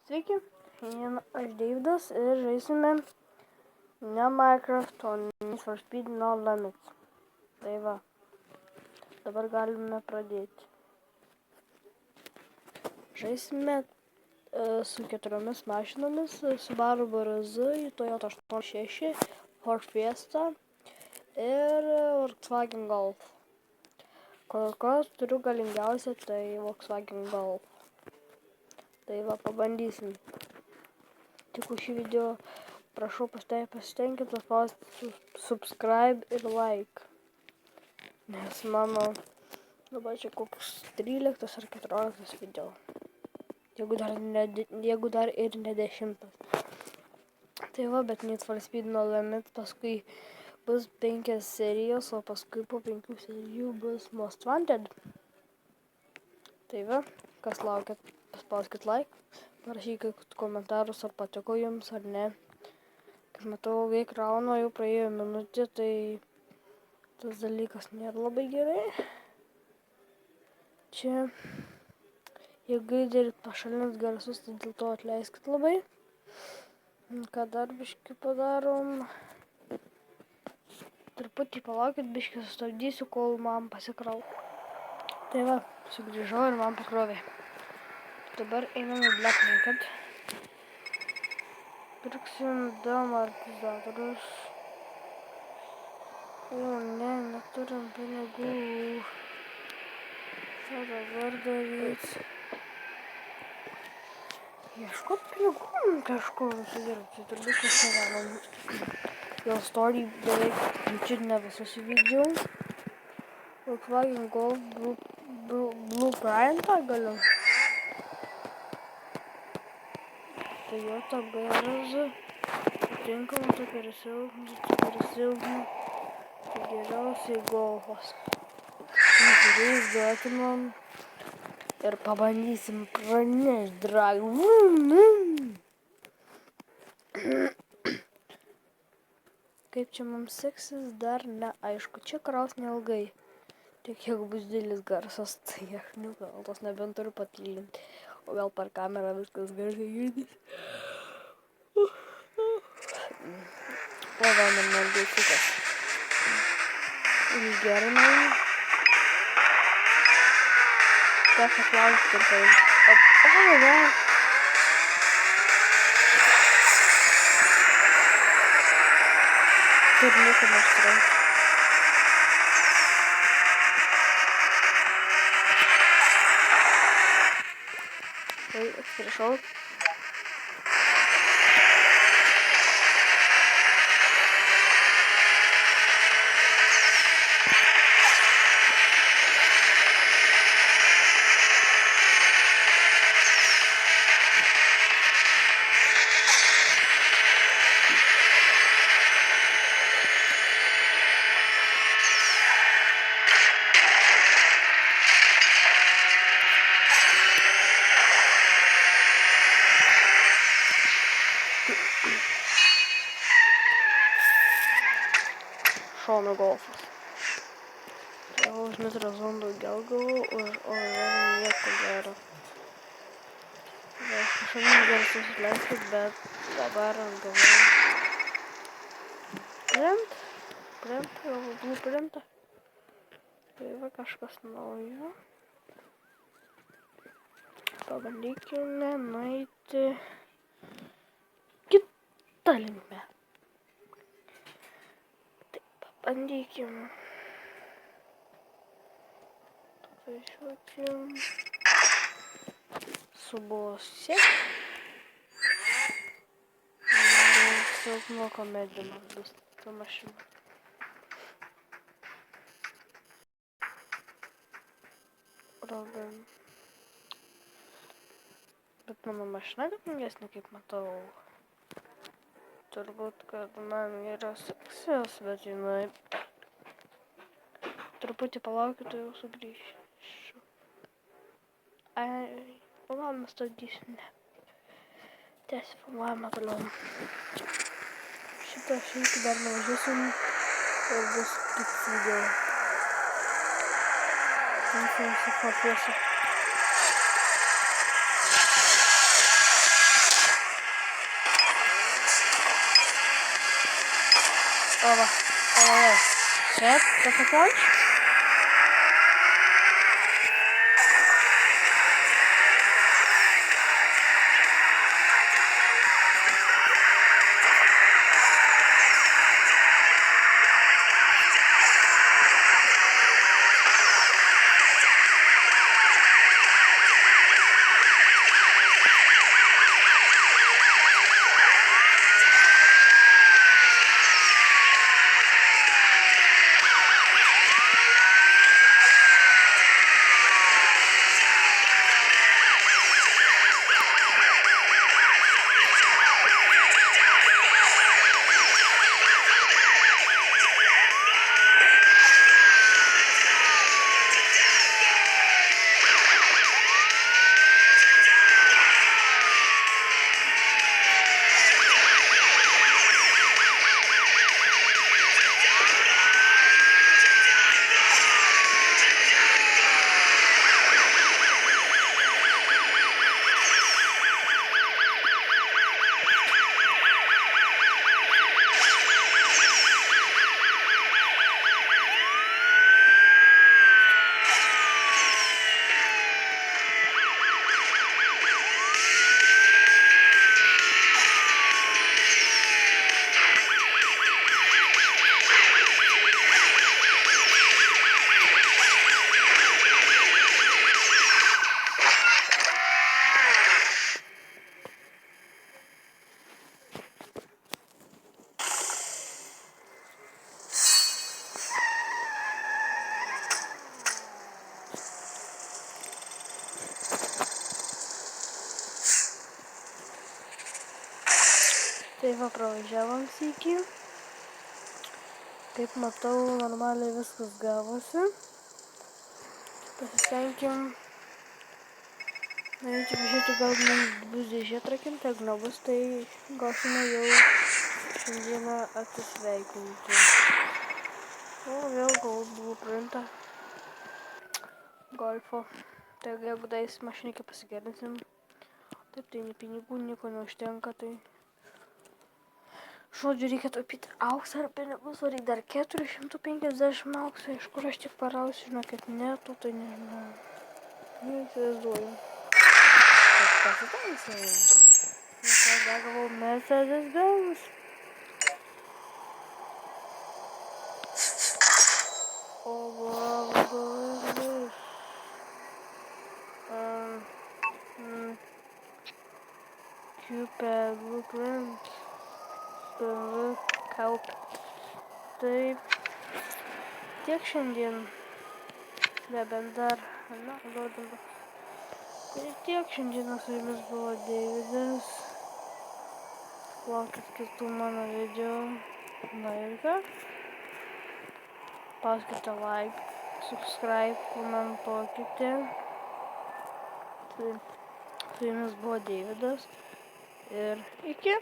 Sveiki, šiandien aš Deividas ir žaisime ne Minecraft, o Need for Speed No Limits. Tai va, dabar galime pradėti. Žaisime su 4 mašinomis, Subaru BRZ, Toyota 86, Ford Fiesta ir Volkswagen Golf. Kol kas turiu galingiausią, tai Volkswagen Golf. Tai va, pabandysim. Tik už šį video prašau pasitenkit paspausti subscribe ir like. Nes mano dabar čia koks 13 ar 14 video. Jeigu dar ir ne 10. Tai va, bet Need for Speed No Limits paskui bus 5 serijos, o paskui po 5 serijų bus Most Wanted. Tai va, kas laukiat, paspauskit like, parašykit komentarus, ar patiko jums ar ne. Kaip matau, ilgai kraunu, jau praėjo minutė, tai tas dalykas nėra labai gerai. Čia, jeigu girdit pašalinius garsus, tai dėl to atleiskit labai. Ką dar biškį padarom? Truputį palaukit, biškį sustabdysiu, kol man pasikrau. Tai va, sugrįžau ir man pakrovė. Dabar einam į Black Market. Pirksim du amortizatorius. O ne, neturim pinigų. Ką dabar daryti? Ieškot pinigų kažkur nusidirbti. Turbūt aš negalim. Jau story beveik čiut ne visus įvykdžiau. Volkswagen Golf Blueprintą galiu. Toyota BRZ. Tinkama, tai per silpna. Tai geriausiai Golfas. Žiūrėjus duotumam. Ir pabandysim pranešti dragų. Kaip čia mums seksis, dar neaišku. Čia kraus neilgai. Tik jeigu bus didelis garsas, tai aš nukaltos, nebent turiu patylinti. O gal per kamerą viskas garsiai girdys. O va, man baisiukas. Išgerinai. Teko klausti ir paimti. O, va. Tur nieko neštrai. Oi, atsiprašau. Šono Golfas. Jau už metrazon daugiau gavau, o nieko gero. Pašalinius garsus atleiskit, bet dabar gavau Blueprintą. Tai va kažkas naujo. Pabandykime nueiti kitą linkmę. Bandykim. Važiuokim. Subose. Silpno komedino bus ta mašina. Robin. Bet mano mašina galingesnė, kaip matau. Turbūt, kad man yra seksis, bet jinai truputį palaukit, jau sugrįšiu. Filmavimą stabdysiu, ne. Tęsiu filmavimą toliau. Šitą šiltį dar nuvažiuosim ir bus kitas video. Ten su Ford Fiesta. O va. Čia, pasakiau. Tai va, pravažiavom sykį. Kaip matau, normaliai viskas gavosi. Pasistengim. Norėčiau pažiūrėti, gal mums bus dėžė atrakinta, jeigu nebus, tai gausime jau šiandieną atsisveikinti. O vėl galbūt buvo praimta golfo. Tai jeigu dais mašinikę pasigerinsim, taip tai pinigų nieko neužtenka, tai žodžiu, reikia taupyti auksą ar pinigus, o reikia dar 450 auksų, iš kur aš tik parausiu, žinokit, netų, tai nežinau. Neįsivaizduoju. Bet pasitaisim. Tada gavau Mercedes-Benz. O vargas. Cupid Blueprint. Kaup. Taip. Tiek šiandien. Nebent dar. Na, duodam. Tai tiek šiandieną su jumis buvo Deividas. Laukit kitų mano video. Na ir ką? Paskite like, subscribe, komentuokite. Tai su jumis buvo Deividas. Ir iki.